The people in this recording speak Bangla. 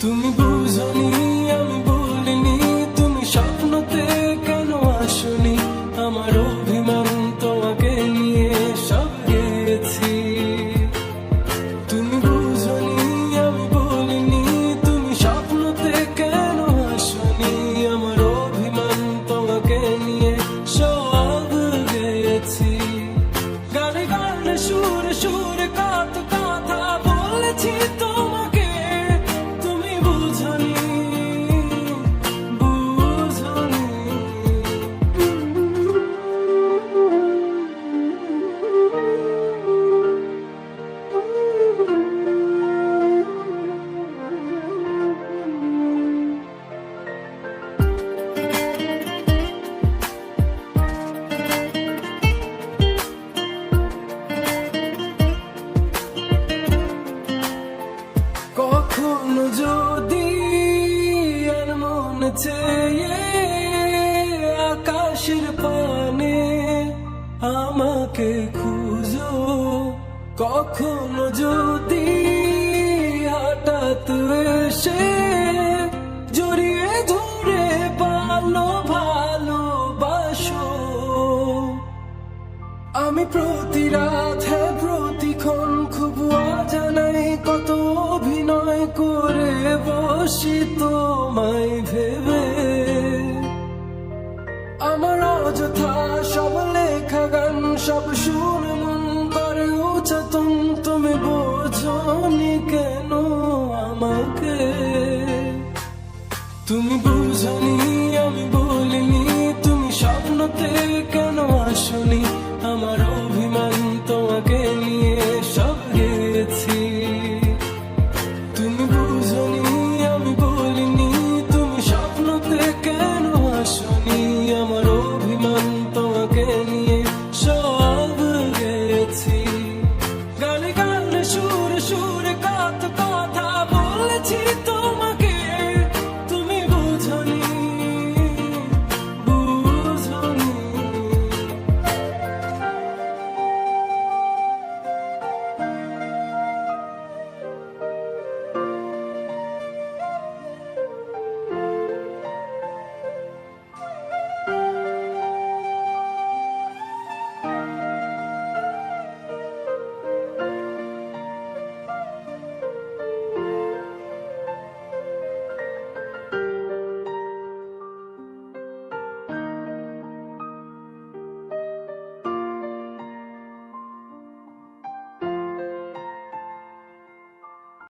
তুমি বুঝনি আমি বলিনি, তুমি স্বপ্নতে কেন আসনি, আমার অভিমান তোমাকে নিয়ে সব গেছি। তুমি বুঝনি আমি বলিনি, তুমি স্বপ্নতে কেন আসনি, আমার অভিমান তোমাকে নিয়ে সব গেছি। গানে গানে সুরে সুরে কত কথা বলেছি তোমাকে, তুমি বুঝনি বুঝনি। কখনো যদি আর মন চেয়ে আকাশের পানে আমাকে খুঁজো, কখনো যদি হঠাৎ এসে জড়িয়ে ধরে ভালোবাসো, আমি প্রতি রাত প্রতিক্ষণ খুব অজানাই কত অভিনয় করে বসি তোমায় ভেবে। আমার অযথা সব লেখা গান সব শুনে মন করে উচ্চতম, তুমি বোঝনি কেন আমাকে। তুমি বুঝনি আমি বলিনি, তুমি স্বপ্নতে কেন আসনি, আমার অভিমান তোমাকে নিয়ে সব গেছি। তুমি বুঝনি আমি বলিনি, তুমি স্বপ্নতে কেন আসনি, আমার অভিমান তোমাকে নিয়ে সব গেছি। গানে গানে সুরে সুরে কত